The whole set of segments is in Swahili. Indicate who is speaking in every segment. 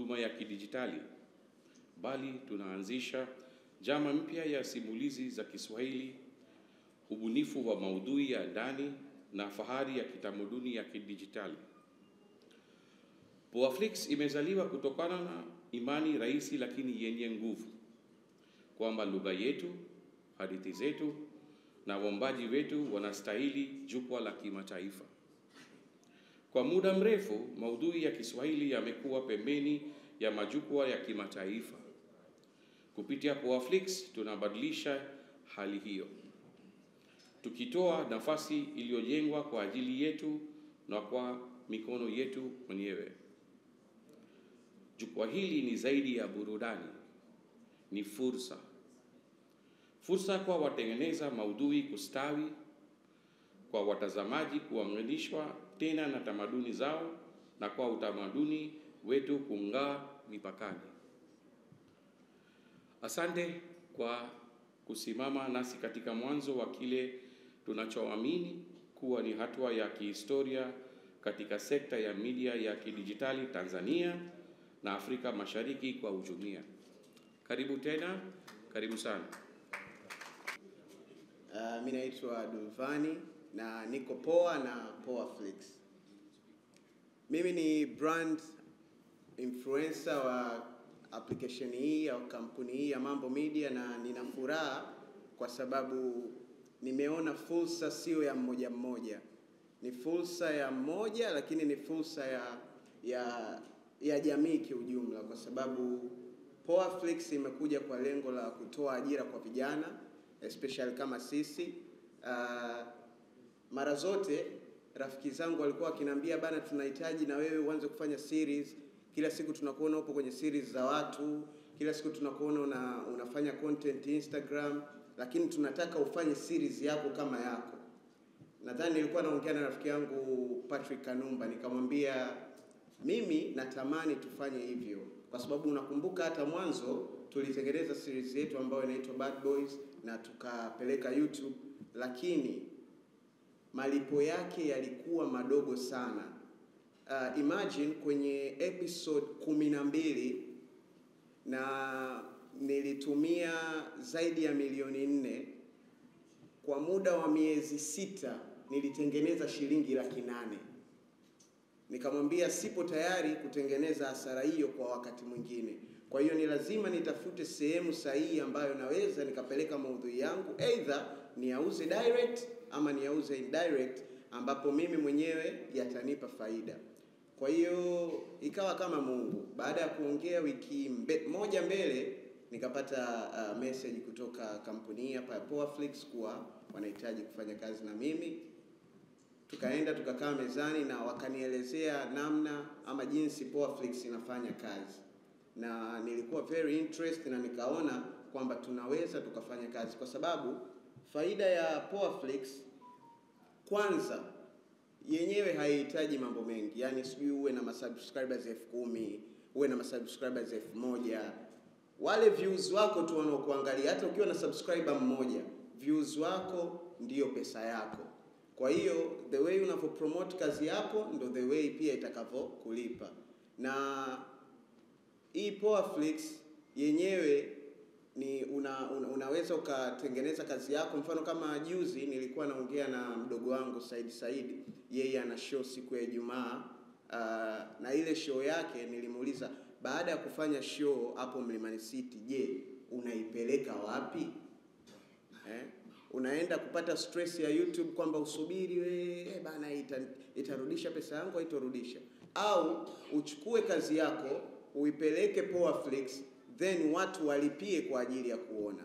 Speaker 1: huduma ya kidijitali, bali tunaanzisha jama mpya ya simulizi za Kiswahili, ubunifu wa maudhui ya ndani na fahari ya kitamaduni ya kidijitali. Poaflix imezaliwa kutokana na imani rahisi lakini yenye nguvu kwamba lugha yetu, hadithi zetu na waombaji wetu wanastahili jukwaa la kimataifa. Kwa muda mrefu, maudhui ya Kiswahili yamekuwa pembeni ya majukwaa ya kimataifa. Kupitia Poaflix tunabadilisha hali hiyo, tukitoa nafasi iliyojengwa kwa ajili yetu na kwa mikono yetu wenyewe. Jukwaa hili ni zaidi ya burudani, ni fursa. Fursa kwa watengeneza maudhui kustawi, kwa watazamaji kuunganishwa tena na tamaduni zao, na kwa utamaduni wetu kung'aa mipakani. Asante kwa kusimama nasi katika mwanzo wa kile tunachoamini kuwa ni hatua ya kihistoria katika sekta ya media ya kidijitali Tanzania na Afrika Mashariki kwa ujumla. Karibu tena, karibu sana.
Speaker 2: Mimi naitwa Dulvani na niko Poa na Poaflix. Mimi ni brand influencer wa application hii au kampuni hii ya Mambo Media, na nina furaha kwa sababu nimeona fursa sio ya mmoja mmoja. Ni fursa ya mmoja, lakini ni fursa ya jamii kiujumla, kwa sababu Poaflix imekuja kwa lengo la kutoa ajira kwa vijana, especially kama sisi. Mara zote rafiki zangu walikuwa wakiniambia, bana, tunahitaji na wewe uanze kufanya series. Kila siku tunakuona upo kwenye series za watu, kila siku tunakuona unafanya content Instagram, lakini tunataka ufanye series yako kama yako. Nadhani nilikuwa naongea na rafiki yangu Patrick Kanumba, nikamwambia mimi natamani tufanye hivyo, kwa sababu unakumbuka hata mwanzo tulitengeneza series yetu ambayo inaitwa Bad Boys na tukapeleka YouTube, lakini malipo yake yalikuwa madogo sana. Imagine kwenye episode 12 na nilitumia zaidi ya milioni 4 kwa muda wa miezi 6, nilitengeneza shilingi 800,000. Nikamwambia sipo tayari kutengeneza hasara hiyo kwa wakati mwingine. Kwa hiyo ni lazima nitafute sehemu sahihi ambayo naweza nikapeleka maudhui yangu, either niauze direct ama niauze indirect, ambapo mimi mwenyewe yatanipa faida. Kwa hiyo ikawa kama Mungu. Baada ya kuongea wiki moja mbele, nikapata message kutoka kampuni hapa ya Poaflix kuwa wanahitaji kufanya kazi na mimi. Tukaenda tukakaa mezani na wakanielezea namna ama jinsi Poaflix inafanya kazi. Na nilikuwa very interested na nikaona kwamba tunaweza tukafanya kazi, kwa sababu faida ya Poaflix, kwanza, yenyewe haihitaji mambo mengi. Yani sijui uwe na subscribers 10,000, uwe na subscribers 1,000. Wale views wako tu wanaokuangalia, hata ukiwa na subscriber mmoja, views wako ndio pesa yako. Kwa hiyo the way unavyopromote kazi yako ndio the way pia itakavyokulipa. Na hii Poaflix yenyewe ni unaweza ukatengeneza kazi yako. Mfano kama juzi nilikuwa naongea na mdogo wangu Said, yeye ana show siku ya Ijumaa, na ile show yake nilimuuliza, baada ya kufanya show hapo Mlimani City, je, unaipeleka wapi? Unaenda kupata stress ya YouTube kwamba usubiri bana itarudisha pesa yangu, haitorudisha? Au uchukue kazi yako uipeleke Poaflix, then watu walipie kwa ajili ya kuona.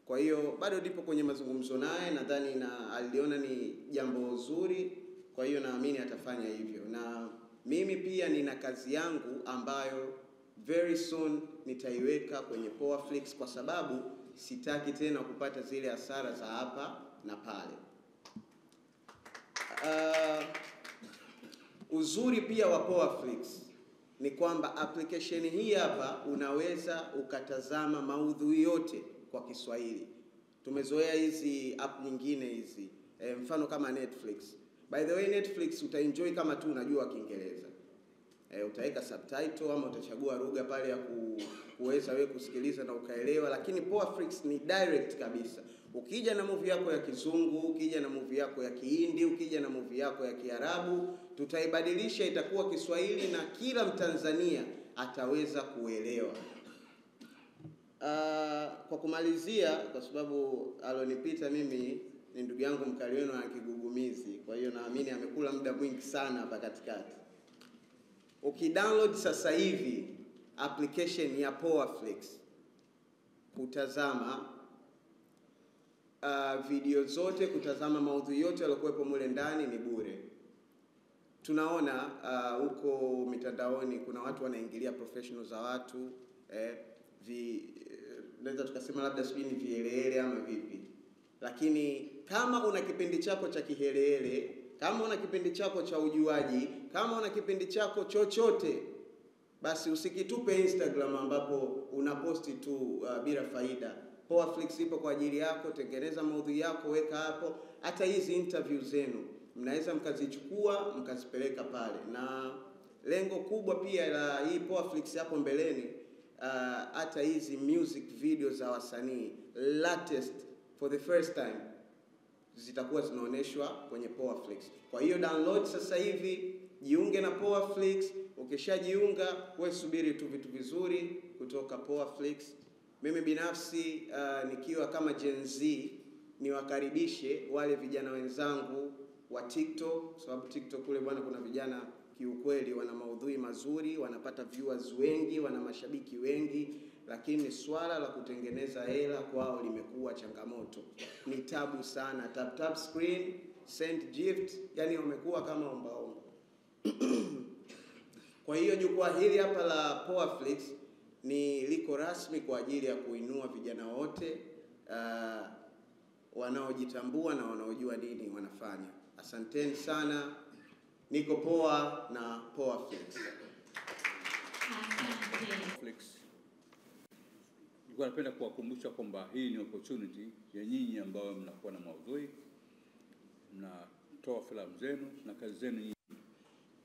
Speaker 2: Kwa hiyo bado ndipo kwenye mazungumzo naye, nadhani aliona ni jambo zuri, kwa hiyo naamini atafanya hivyo. Na mimi pia nina kazi yangu ambayo very soon nitaiweka kwenye Poaflix, kwa sababu sitaki tena kupata zile hasara za hapa na pale. Uzuri pia wa Poaflix ni kwamba application hii hapa unaweza ukatazama maudhui yote kwa Kiswahili. Tumezoea hizi app nyingine hizi, mfano kama Netflix. By the way, Netflix utaenjoy kama tu unajua Kiingereza. Utaweka subtitle ama utachagua lugha pale ya kuweza wewe kusikiliza na ukaelewa, lakini Poaflix ni direct kabisa. Ukija na movie yako ya Kizungu, ukija na movie yako ya Kihindi, ukija na movie yako ya Kiarabu, tutaibadilisha itakuwa Kiswahili na kila Mtanzania ataweza kuelewa. Kwa kumalizia, kwa sababu alonipita mimi ni ndugu yangu mkali wenu na kigugumizi, kwa hiyo naamini amekula muda mwingi sana hapa katikati. Ukidownload sasa hivi application ya Poaflix, kutazama video zote, kutazama maudhui yote yaliokuwepo mule ndani ni bure. Tunaona huko mitandaoni kuna watu wanaingilia professional za watu, naweza tukasema labda sijui ni vielele ama vipi. Lakini kama una kipindi chako cha kihelele, kama una kipindi chako cha ujuaji, kama una kipindi chako chochote, basi usikitupe Instagram ambapo unaposti tu bila faida. Poaflix ipo kwa ajili yako, tengeneza maudhui yako, weka hapo. Hata hizi interview zenu mnaweza mkazichukua mkazipeleka pale. Na lengo kubwa pia la hii Poaflix hapo mbeleni, hata hizi music video za wasanii latest for the first time zitakuwa zinaoneshwa kwenye Poaflix. Kwa hiyo download sasa hivi, jiunge na Poaflix. Ukishajiunga wewe subiri tu vitu vizuri kutoka Poaflix. Mimi binafsi nikiwa kama Gen Z niwakaribishe wale vijana wenzangu wa TikTok, sababu TikTok kule bwana kuna vijana kiukweli wana maudhui mazuri, wanapata viewers wengi, wana mashabiki wengi, lakini swala la kutengeneza hela kwao limekuwa changamoto. Ni tabu sana. Tap screen, send gift, yani wamekuwa kama ombaomba. Kwa hiyo jukwaa hili hapa la Poaflix ni liko rasmi kwa ajili ya kuinua vijana wote wanaojitambua na wanaojua nini wanafanya. Asanteni sana. Niko poa na Poaflix.
Speaker 3: Nilikuwa napenda kuwakumbusha kwamba hii ni opportunity ya nyinyi ambao mnakuwa na maudhui, mnatoa filamu zenu na kazi zenu nyingi.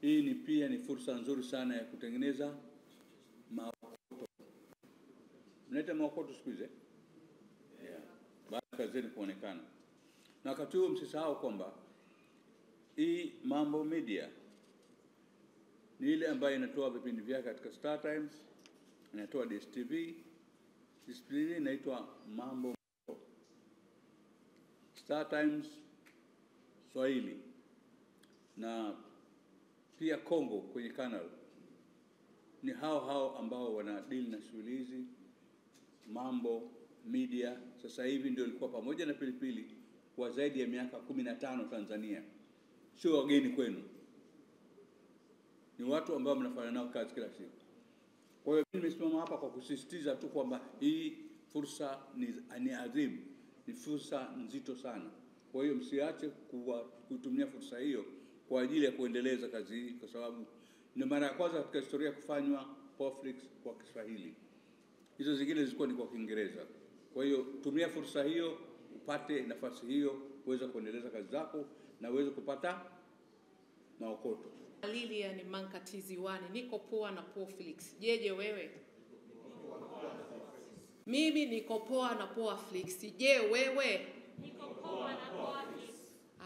Speaker 3: Hii ni pia ni fursa nzuri sana ya kutengeneza maokoto. Mnaita maokoto siku hizi? Yeah. Baada ya kazi zenu kuonekana. Na wakati huo msisahau kwamba hii Mambo Media ni ile ambayo inatoa vipindi vyake katika Star Times, inatoa DSTV. Display inaitwa Mambo Star Times Swahili, na pia Kongo kwenye canal. Ni hao ambao wana deal na shughuli hizi. Mambo Media sasa hivi ndio ilikuwa pamoja na Pilipili kwa zaidi ya miaka 15 Tanzania. Sio wageni kwenu, ni watu ambao mnafanya nao kazi kila siku. Kwa hiyo mimi nimesimama hapa kwa kusisitiza tu kwamba hii fursa ni adhimu, ni fursa nzito sana. Kwa hiyo msiache kutumia fursa hiyo kwa ajili ya kuendeleza kazi hii, kwa sababu ni mara ya kwanza katika historia kufanywa Poaflix kwa Kiswahili. Hizo zingine zilikuwa ni kwa Kiingereza. Kwa hiyo tumia fursa hiyo, upate nafasi hiyo, uweze kuendeleza kazi zako na uweze kupata maokoto.
Speaker 4: Lilian Mankatiziwani, niko poa na Poaflix. Jeje wewe? Mimi niko poa na Poaflix. Je, wewe?
Speaker 5: Niko poa na Poaflix.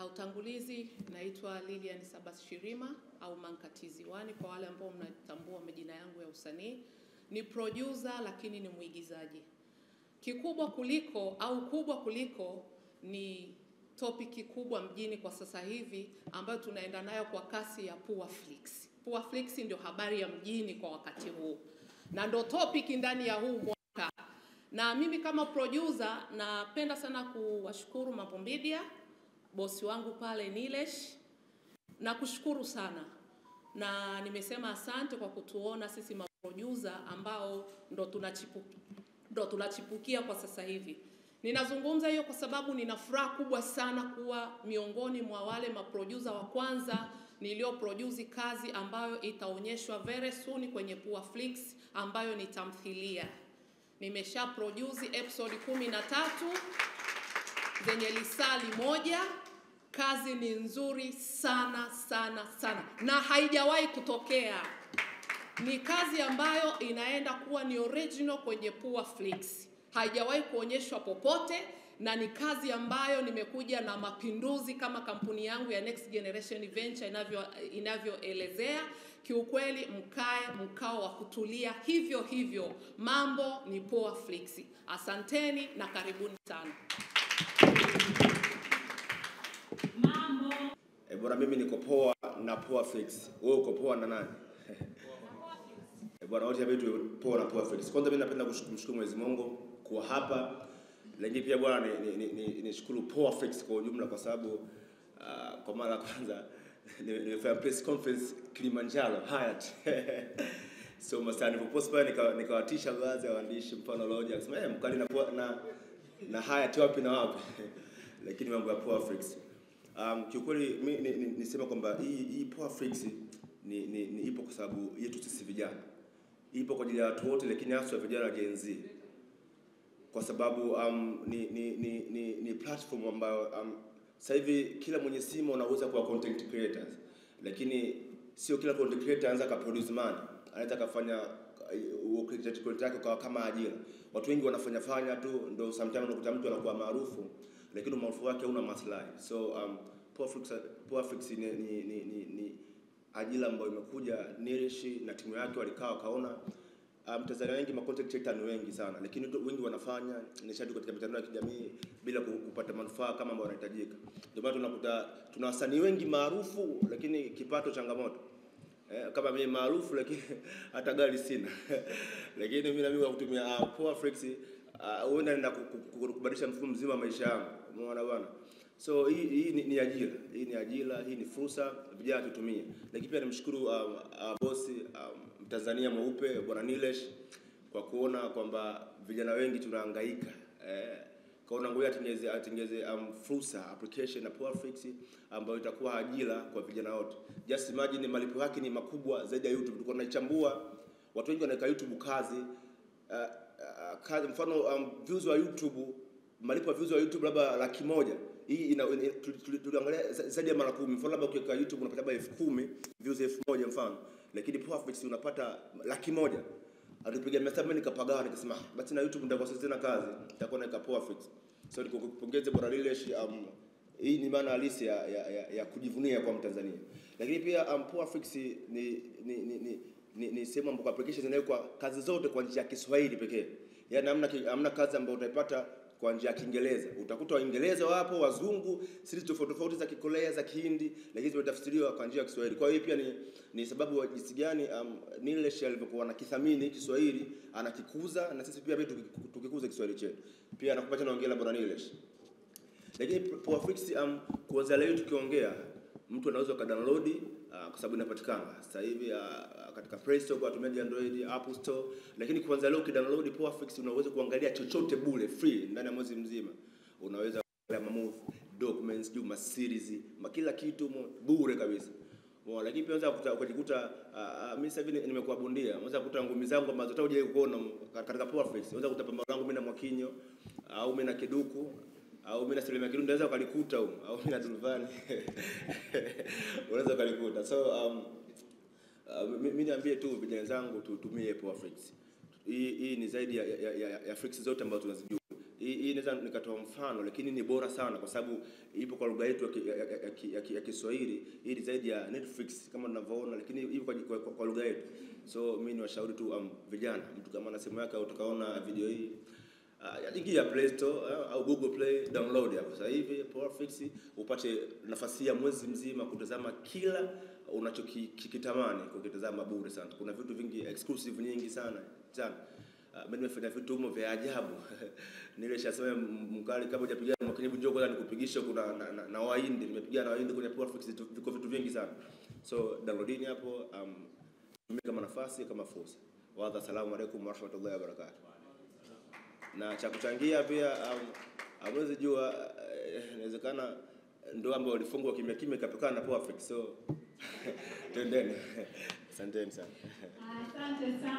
Speaker 4: Utangulizi, naitwa Lilian Sabashirima au Mankatiziwani kwa wale ambao mnatambua majina yangu ya usanii. Ni producer lakini ni mwigizaji. Kikubwa kuliko au kubwa kuliko ni topic kubwa mjini kwa sasa hivi ambayo tunaenda nayo kwa kasi ya Poaflix. Poaflix ndio habari ya mjini kwa wakati huu. Na ndio topic ndani ya huu mwaka. Na mimi kama producer napenda sana kuwashukuru Mambo Media, bosi wangu pale Nilesh. Na kushukuru sana. Na nimesema asante kwa kutuona sisi maproducer ambao ndo tunachipukia kwa sasa hivi. Ninazungumza hiyo kwa sababu nina furaha kubwa sana kuwa miongoni mwa wale maproducer wa kwanza nilioproduce kazi ambayo itaonyeshwa very soon kwenye Poaflix ambayo ni tamthilia. Nimesha produce episode 13 zenye lisali moja. Kazi ni nzuri sana sana sana na haijawahi kutokea. Ni kazi ambayo inaenda kuwa ni original kwenye PuaFlix. Haijawahi kuonyeshwa popote, na ni kazi ambayo nimekuja na mapinduzi kama kampuni yangu ya Next Generation Venture inavyoelezea. Kiukweli mkae mkao wa kutulia hivyo hivyo. Mambo ni PuaFlix. Asanteni na karibuni sana.
Speaker 5: Mambo.
Speaker 6: Bwana, mimi niko poa na PuaFlix. Wewe uko poa na nani? Bwana, wote wetu poa na PuaFlix. Kwanza mimi napenda kumshukuru Mwenyezi Mungu kwa hapa. Lakini pia bwana nishukuru PuaFlix kwa ujumla kwa sababu kwa mara ya kwanza nimefanya press conference Kilimanjaro Hyatt. So masani popote pale nikawatisha baadhi ya waandishi, mfano Roger akasema mkali na Hyatt wapi na wapi. Lakini mambo ya PuaFlix kiukweli mimi nisema kwamba hii PuaFlix ni ipo kwa sababu yetu sisi vijana. Ipo kwa ajili ya watu wote, lakini hasa vijana wa Gen Z. Kwa sababu ni platform ambayo sasa hivi kila mwenye simu anaweza kuwa content creators, lakini sio kila content creator anaweza ka produce money, anaweza kufanya content yake kwa kama ajira. Watu wengi wanafanya tu, ndio sometimes unakuta mtu anakuwa maarufu lakini maarufu wake hauna maslahi. So PuaFlix ni ajira ambayo imekuja Nilishi na timu yake walikaa wakaona Tanzania wengi content creator ni wengi sana, lakini wengi wanafanya nishati katika mitandao ya kijamii bila kupata manufaa kama ambao wanahitajika. Ndio maana tunakuta tuna wasanii wengi maarufu lakini kipato changamoto. Kama mimi maarufu lakini hata gari sina. Lakini mimi kutumia PuaFlix huenda naenda kubadilisha mfumo mzima wa maisha yangu. Umeona bwana? So hii ni ajira. Hii ni ajira, hii ni fursa, vijana tutumie. Lakini pia nimshukuru bosi Tanzania mweupe Bwana Nilesh kwa kuona kwamba vijana wengi tunahangaika. Kaona ngoja atengeze fursa application na PuaFlix ambayo itakuwa ajira kwa vijana wote. Just imagine malipo yake ni makubwa zaidi ya YouTube. Tulikuwa tunaichambua, watu wengi wanaweka YouTube kazi mfano views wa YouTube, malipo ya views wa YouTube labda 100,000. Hii tuliangalia zaidi ya mara 10. Mfano labda ukiweka YouTube unapata labda 10,000 views 1,000 mfano. Lakini PuaFlix unapata 100,000. Alipiga message nikapagawa nikasema basi na YouTube ndio kwa tena kazi nitakuwa na PuaFlix. So nikupongeze bwana Rilesh, hii ni maana halisi ya kujivunia kwa Mtanzania. Lakini pia PuaFlix ni sehemu ambapo application inawekwa kazi zote kwa njia ya Kiswahili pekee. Yaani hamna kazi ambayo utaipata kwa njia ya Kiingereza. Utakuta Waingereza wapo, wazungu, series tofauti za Kikorea, za Kihindi, lakini zimetafsiriwa kwa njia ya Kiswahili. Kwa hiyo pia ni sababu wa jinsi gani Nilesh alivyokuwa anakithamini Kiswahili, anakikuza na sisi pia tukikuza Kiswahili chetu. Pia nakupata naongea bwana Nilesh. Lakini PuaFlix kuanzia leo tukiongea mtu anaweza kudownload kwa sababu inapatikana sasa hivi katika Play Store kwa watumiaji Android, Apple Store. Lakini kuanzia leo ukidownload PuaFlix unaweza kuangalia chochote bure free ndani ya mwezi mzima. Unaweza kuangalia movie, documents, juma series, kila kitu bure kabisa. Lakini pia unaweza ukajikuta mimi sasa hivi nimekuwa bondia. Unaweza kukuta ngumi zangu ambazo hata hujawahi kuona katika PuaFlix. Unaweza kukuta pambano langu mimi na Mwakinyo au mimi na Kiduku au mimi na Selema Kirundi unaweza ukalikuta huko au mimi na Dulvani. Unaweza ukalikuta. So mimi niambie tu vijana zangu tutumie PuaFlix. Hii ni zaidi ya Flix zote ambazo tunazijua. Hii naweza nikatoa mfano lakini ni bora sana kwa sababu ipo kwa lugha yetu ya Kiswahili. Hii ni zaidi ya Netflix kama tunavyoona lakini ipo kwa lugha yetu. So mimi niwashauri tu vijana, mtu kama ana simu yake utakaona video hii ingia Play Store au Google Play, download hapo sasa hivi PuaFlix upate nafasi ya mwezi mzima kutazama kila unachokitamani kukitazama bure sana. Kuna vitu vingi exclusive nyingi sana. Mimi nimefanya vitu humo vya ajabu. Nilishasema mkali kama hujapiga Mwakinyo njoo kwanza nikupigisha kuna na Wahindi, nimepiga na Wahindi kwenye PuaFlix viko vitu vingi sana. So downloadini hapo tumia kama nafasi kama fursa. Wa assalamu alaykum wa rahmatullahi wa barakatuh. Na cha kuchangia pia amwezi jua inawezekana ndio ambao walifungwa kimya kapekana na PuaFlix. So twendeni. Asanteni sana.
Speaker 5: Asante sana.